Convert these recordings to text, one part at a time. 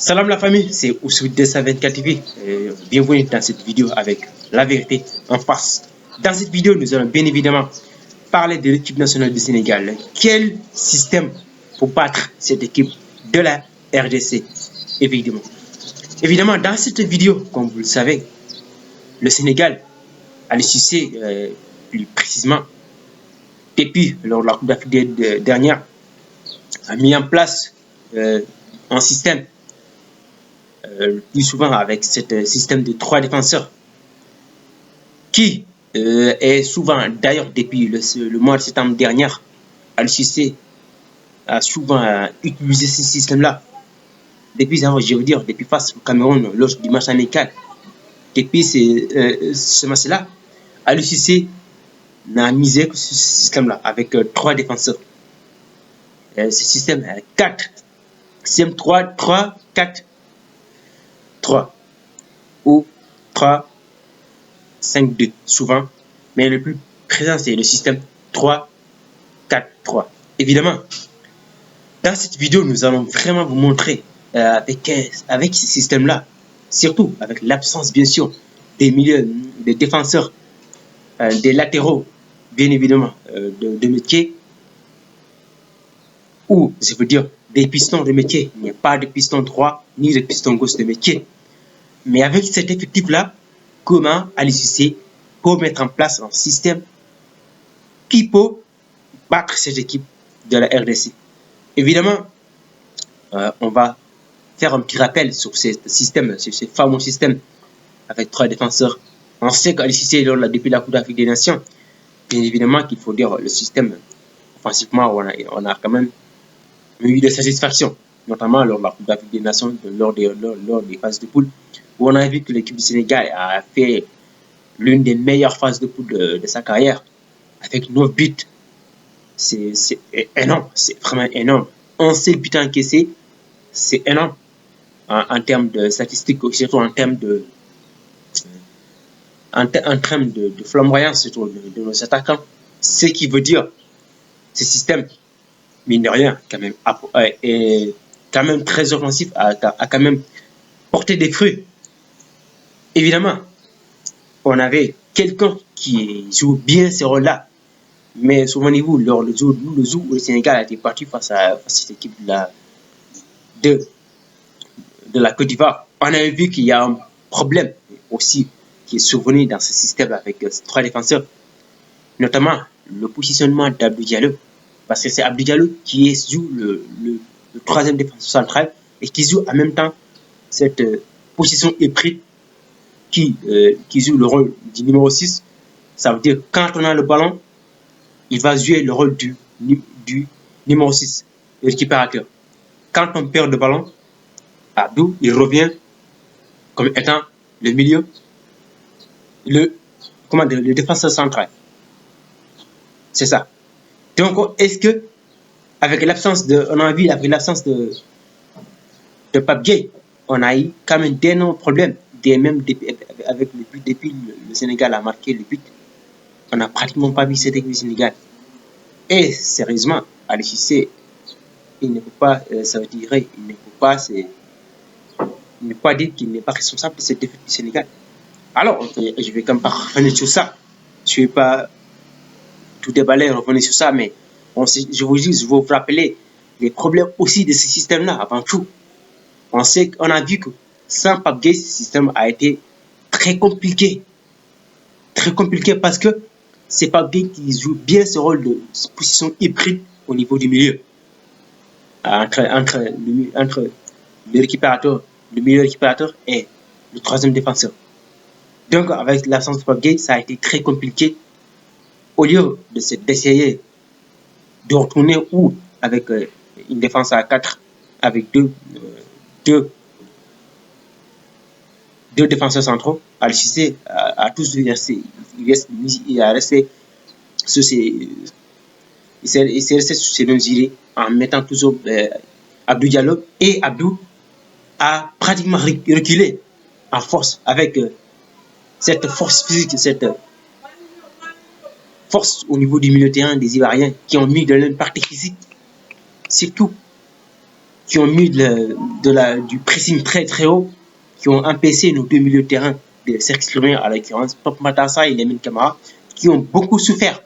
Salam la famille, c'est Oussoud 224 TV. Bienvenue dans cette vidéo avec la vérité en face. Dans cette vidéo, nous allons bien évidemment parler de l'équipe nationale du Sénégal. Quel système pour battre cette équipe de la RDC, évidemment. Évidemment, dans cette vidéo, comme vous le savez, le Sénégal, Aliou Cissé, plus précisément, depuis lors de la Coupe d'Afrique dernière, a mis en place un système plus souvent avec ce système de 3 défenseurs qui est souvent, d'ailleurs depuis le mois de septembre dernier, Aliou Cissé a souvent utilisé ce système-là. Depuis, je veux dire, depuis face au Cameroun lors du match amical, depuis ce match-là, Aliou Cissé n'a misé que ce système-là avec 3 défenseurs. Ce système 4, système 3, 3, 4, 3 ou 3, 5, 2 souvent, mais le plus présent c'est le système 3, 4, 3. Évidemment, dans cette vidéo, nous allons vraiment vous montrer avec ce système-là, surtout avec l'absence bien sûr des milieux, des défenseurs, des latéraux, bien évidemment, de métier, ou je veux dire des pistons de métier. Il n'y a pas de piston droit ni de piston gauche de métier. Mais avec cet effectif-là, comment Aliou Cissé peut mettre en place un système qui peut battre cette équipe de la RDC. Évidemment, on va faire un petit rappel sur ce système, sur ce fameux système avec 3 défenseurs. On sait qu'Aliou Cissé, depuis la Coupe d'Afrique des Nations, bien évidemment qu'il faut dire le système, offensivement, on a quand même eu de satisfaction, notamment lors de la Coupe d'Afrique des Nations, lors des phases de poule, où on a vu que l'équipe du Sénégal a fait l'une des meilleures phases de poule de sa carrière, avec 9 buts. C'est énorme, c'est vraiment énorme. Un seul but encaissé, c'est énorme en termes de statistiques, surtout en termes de flamboyance surtout de nos attaquants. Ce qui veut dire, ce système, mine de rien, est quand même très offensif, a quand même porté des fruits. Évidemment, on avait quelqu'un qui joue bien ce rôle-là, mais souvenez-vous, lors le jour où le Sénégal a été parti face à cette équipe de la Côte d'Ivoire, on avait vu qu'il y a un problème aussi qui est survenu dans ce système avec 3 défenseurs, notamment le positionnement d'Abdou Diallo, parce que c'est Abdou Diallo qui joue le 3e défenseur central et qui joue en même temps cette position hybride qui joue le rôle du numéro 6. Ça veut dire quand on a le ballon, il va jouer le rôle du numéro 6, le récupérateur. Quand on perd le ballon, Abdou, il revient comme étant le milieu, le défenseur central. C'est ça. Donc, est-ce que, avec l'absence de, on a vu, avec l'absence de Pape Gueye, on a eu quand même d'énormes problèmes, même avec le but, depuis le Sénégal a marqué le but, on n'a pratiquement pas vu cette équipe du Sénégal. Et sérieusement, Aliou Cissé, il ne peut pas, ça veut dire, il ne peut pas dire qu'il n'est pas responsable de cette défaite du Sénégal. Alors, je vais quand même pas revenir sur ça. Je ne vais pas tout déballer, revenir sur ça, mais je veux vous rappeler les problèmes aussi de ce système-là, avant tout. On a vu que sans Pape Gueye, ce système a été très compliqué. Très compliqué parce que c'est Pape Gueye qui joue bien ce rôle de position hybride au niveau du milieu. Entre le récupérateur, le milieu récupérateur et le 3e défenseur. Donc, avec l'absence de Pape Gueye, ça a été très compliqué. Au lieu d'essayer de retourner ou avec une défense à 4, avec deux défenseurs centraux, Aliou Cissé a tous il a resté sur ses mêmes idées en mettant toujours Abdou Diallo, et Abdou a pratiquement reculé en force avec cette force physique, cette force au niveau du milieu de terrain des Ivoiriens qui ont mis de l'impact physique, surtout qui ont mis du pressing très très haut, qui ont empêché nos deux milieux de terrain de s'exprimer, à l'occurrence Pape Matar Sarr et Lamine Camara, qui ont beaucoup souffert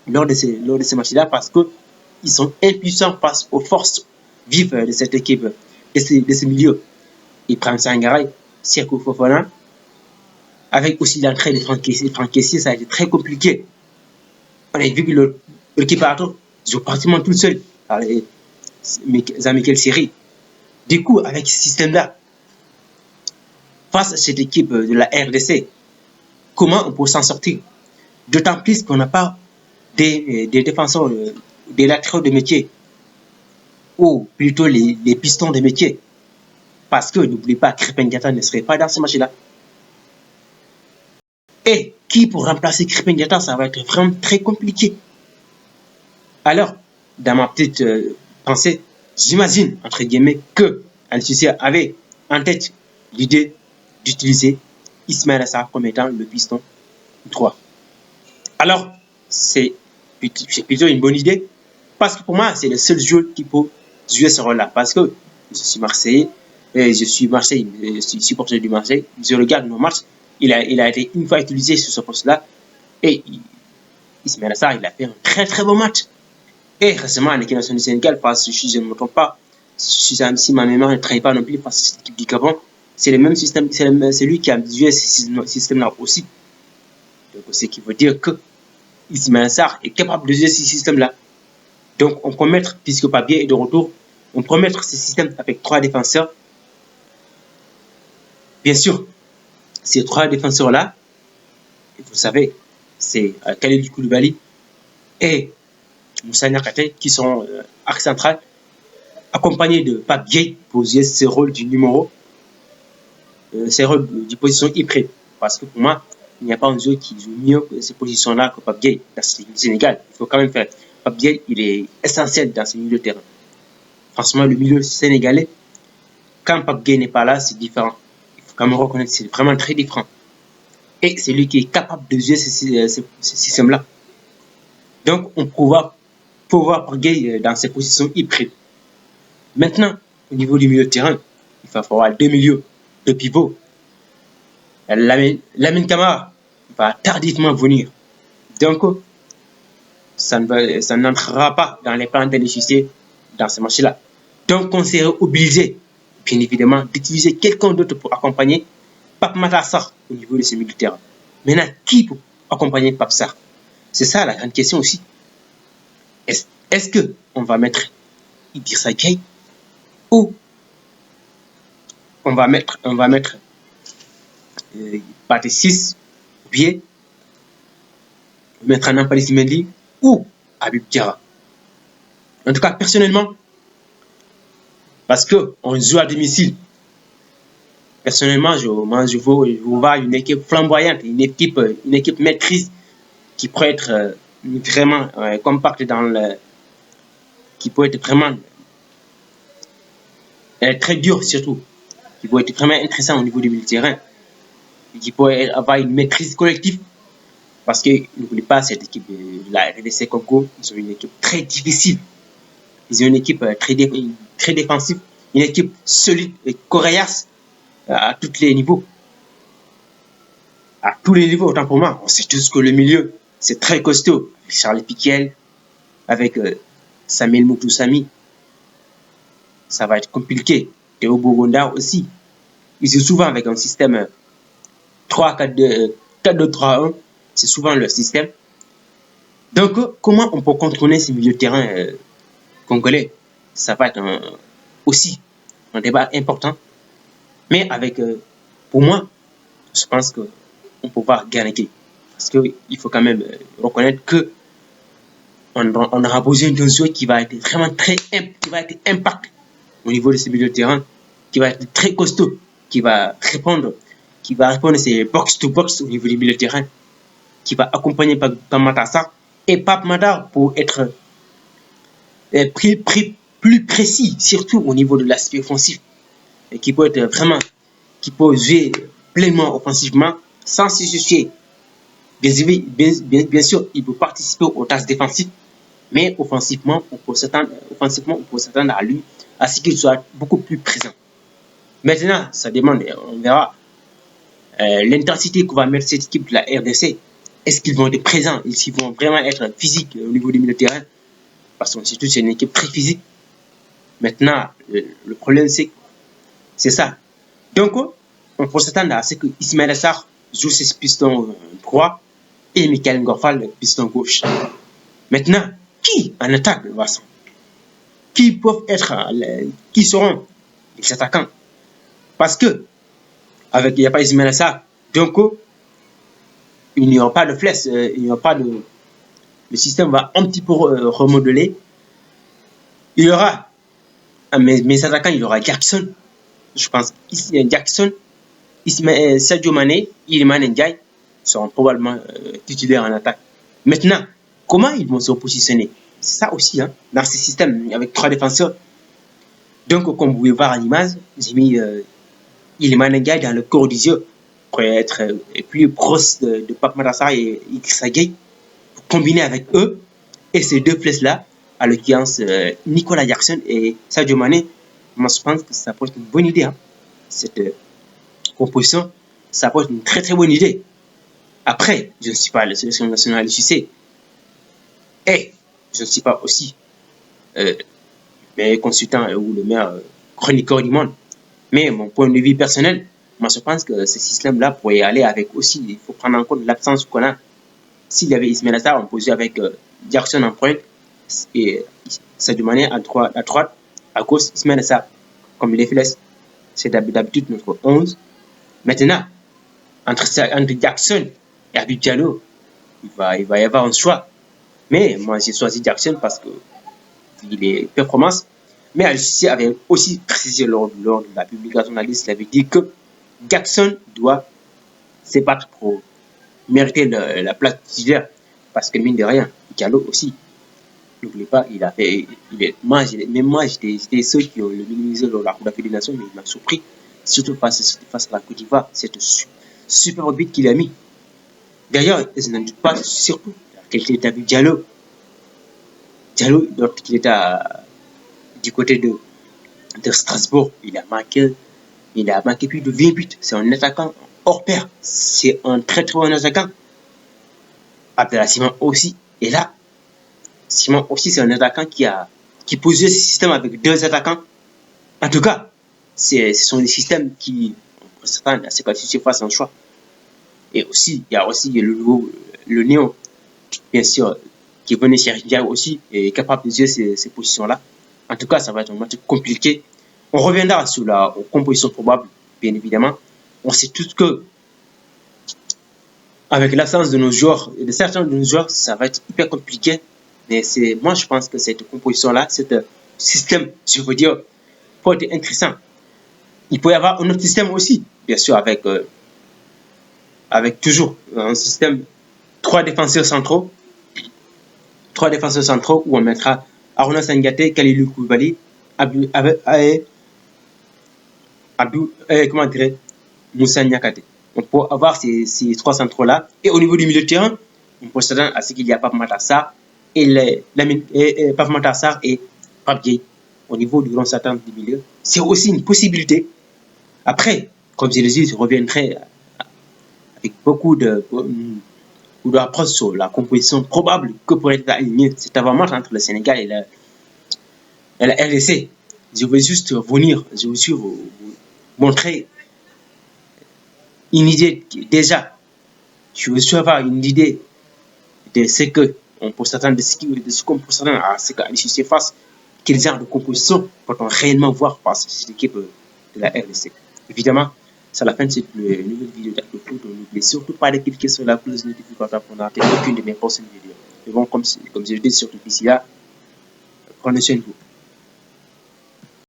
lors de ces matchs-là parce qu'ils sont impuissants face aux forces vives de cette équipe, de ce milieu. Ibrahima Sangaré, Seko Fofana, avec aussi l'entrée de Franck Kessié, ça a été très compliqué. On a vu que l'équipe Arthur joue pratiquement tout seul. Jean-Michel Seri. Du coup, avec ce système-là, face à cette équipe de la RDC, comment on peut s'en sortir? D'autant plus qu'on n'a pas des défenseurs, des latéraux de métier, ou plutôt les pistons de métier. Parce que n'oubliez pas, Krépin Diatta ne serait pas dans ce match-là. Et qui pour remplacer Krépin Diatta, ça va être vraiment très compliqué. Alors, dans ma petite pensée, j'imagine, entre guillemets, que Al-Sissi avait en tête l'idée d'utiliser Ismaïla Sarr comme étant le piston 3. Alors, c'est plutôt une bonne idée, parce que pour moi, c'est le seul joueur qui peut jouer ce rôle-là. Parce que je suis Marseillais, je suis supporter du Marseille, je regarde nos matchs, il a été une fois utilisé sur ce poste-là, et Ismaïla Sarr, il a fait un très très bon match. Et récemment, en équipe nationale du Sénégal, parce que si je ne me trompe pas, si ma mémoire ne trahit pas non plus, parce que cette équipe du Gabon, c'est le même système, c'est lui qui a joué ce système-là aussi. Donc, ce qui veut dire que Ismaïla Sarr est capable de jouer ce système-là. Donc, on peut mettre, puisque Papier est de retour, on peut mettre ce système avec 3 défenseurs. Bien sûr, ces 3 défenseurs-là, vous savez, c'est Khalilou Koulibaly et Moussa Niakhaté qui sont axe central, accompagnés de Pape Gueye pour jouer ce rôle du numéro, ce rôle du position hybride. Parce que pour moi, il n'y a pas un joueur qui joue mieux que ces positions-là que Pape Gueye dans le Sénégal. Il faut quand même faire. Pape Gueye, il est essentiel dans ce milieu de terrain. Franchement, le milieu sénégalais, quand Pape Gueye n'est pas là, c'est différent. Il faut quand même reconnaître que c'est vraiment très différent. Et c'est lui qui est capable de jouer ce système-là. Donc, on peut voir Pape Gueye dans ses positions hybrides. Maintenant, au niveau du milieu de terrain, il va falloir 2 milieux de pivot. Lamine Camara va tardivement venir. Donc, ça n'entrera pas dans les plans d'LHC dans ce match-là. Donc, on serait obligé, bien évidemment, d'utiliser quelqu'un d'autre pour accompagner Pape Matar Sarr au niveau de ce milieu de terrain. Maintenant, qui peut accompagner Pape Sarr? C'est ça la grande question aussi. Est-ce qu'on va mettre Idrissa Gueye ou on va mettre Pathé 6 pied, mettre Nampalys Mendy ou Habib Diarra. En tout cas, personnellement, parce qu'on joue à domicile, personnellement, je vois une équipe flamboyante, une équipe maîtrise qui pourrait être vraiment compacte qui peut être vraiment très dur surtout, qui peut être vraiment intéressant au niveau du milieu de terrain, et qui peut avoir une maîtrise collective, parce que n'oubliez pas cette équipe de la RDC Congo, ils ont une équipe très difficile, ils ont une équipe très défensive, une équipe solide et coriace à tous les niveaux. À tous les niveaux, autant pour moi, on sait tous que le milieu, c'est très costaud. Avec Charles Piquel, avec Samuel Moutoussamy, ça va être compliqué. Théo Bogonda aussi. Ils jouent souvent avec un système 4-2-3-1. C'est souvent leur système. Donc, comment on peut contrôler ces milieux de terrain congolais? Ça va être aussi un débat important. Mais avec, pour moi, je pense qu'on peut pas gagner. Parce qu'il faut quand même reconnaître que on aura besoin d'un joueur qui va être vraiment qui va être impact au niveau de ce milieu de terrain, qui va être très costaud, qui va répondre à ces box-to-box au niveau du milieu de terrain, qui va accompagner Pape Matar Sarr et Pape Matar pour être plus précis, surtout au niveau de l'aspect offensif, et qui peut jouer pleinement offensivement sans se soucier. Bien sûr, il peut participer aux tâches défensives, mais offensivement, on peut s'attendre à à ce qu'il soit beaucoup plus présent. Maintenant, ça demande, on verra, l'intensité qu'on va mettre cette équipe de la RDC. Est-ce qu'ils vont être présents? Est-ce qu'ils vont vraiment être physiques au niveau du milieu de terrain? Parce que surtout, c'est une équipe très physique. Maintenant, le problème, c'est ça. Donc, on peut s'attendre à ce que Ismaël Assar joue ses pistons droit et Michael Ngorfal piston gauche. Maintenant, qui en attaque, Vincent? Qui peuvent être, qui seront les attaquants? Parce que, avec, il n'y a pas Ismaël Assar, donc, il n'y aura pas de flèche, il n'y aura pas de. Le système va un petit peu remodeler. Il y aura, mes attaquants, il y aura Jackson, je pense, Jackson, Sadio Mané, Iliman Ndiaye seront probablement titulaires en attaque. Maintenant, comment ils vont se positionner? C'est ça aussi, hein, dans ce système avec 3 défenseurs. Donc, comme vous pouvez voir à l'image, j'ai mis Iliman Ndiaye dans le corps du jeu pour être plus proche de Pape Matar et Idrissa Gueye, pour combiner avec eux et ces deux flèches-là, à l'occurrence Nicolas Jackson et Sadio Mané. Moi, je pense que ça peut être une bonne idée, hein, cette composition. Ça peut être une très très bonne idée. Après, je ne suis pas la sélection nationale du CC et je ne suis pas aussi le meilleur consultant ou le meilleur chroniqueur du monde. Mais mon point de vue personnel, moi je pense que ce système-là pourrait aller avec aussi, il faut prendre en compte l'absence qu'on a. S'il y avait Ismaël Assar, on peut jouer avec Jackson en pointe et Sadio Mané à droite, à gauche, Ismaël Assar. Comme les flèches, c'est d'habitude notre 11. Maintenant, entre Jackson et Habib Diallo, il va y avoir un choix. Mais moi, j'ai choisi Jackson parce que il est performance. Mais Al-Sisi avait aussi précisé lors de la publication de la liste, il avait dit que Jackson doit se battre pour mériter la place titulaire. Parce que mine de rien, Diallo aussi, n'oubliez pas, il a fait. Même moi, j'étais ceux qui ont le minimisé lors de la Coupe d'Afrique des Nations, mais il m'a surpris, surtout face à la Côte d'Ivoire, cette super but qu'il a mis. D'ailleurs, je n'en doute pas, surtout, la qualité d'Habib Diallo. Diallo, lorsqu'il était du côté de Strasbourg, il a marqué plus de 20 buts. C'est un attaquant hors pair. C'est un très très bon attaquant. Abdallah Simon aussi. Et là, Simon aussi, c'est un attaquant qui posait ce système avec 2 attaquants. En tout cas, ce sont des systèmes qui s'attendent à ce que fasse un choix. Et aussi, il y a aussi le néo, bien sûr, qui venait chez Diallo aussi, et capable de jouer ces positions-là. En tout cas, ça va être un match compliqué. On reviendra sur la composition probable, bien évidemment. On sait tous que, avec l'absence de nos joueurs, et de certains de nos joueurs, ça va être hyper compliqué. Mais moi, je pense que cette composition-là, ce système, je veux dire, peut être intéressant. Il peut y avoir un autre système aussi, bien sûr, avec toujours un système 3 défenseurs centraux. 3 défenseurs centraux où on mettra Aruna Sangaté, Kalilou Koulibaly, Moussa Niakate. On peut avoir ces 3 centraux-là. Et au niveau du milieu de terrain, on peut s'attendre à ce qu'il y a Pape Matar Sarr et Pape Matar Sarr et Pape Gueye au niveau du grand Satan du milieu. C'est aussi une possibilité. Après, comme je l'ai dit, je reviendrai avec beaucoup d'approches sur la composition probable que pourrait être alignée cet avant-match entre le Sénégal et la RDC. Je veux juste vous montrer une idée déjà. Je veux juste avoir une idée de ce qu'on peut s'attendre, de ce qu'on peut s'attendre à ce qu'Al-Sisi fasse, quel genre de composition peut-on réellement voir face à cette équipe de la RDC. Évidemment, c'est la fin de cette nouvelle vidéo d'Actu. N'oubliez surtout pas de cliquer sur la cloche notificatoire pour n'attendre aucune de mes prochaines vidéos. Et bon, comme je le dis sur tout ici là, prenez soin de vous.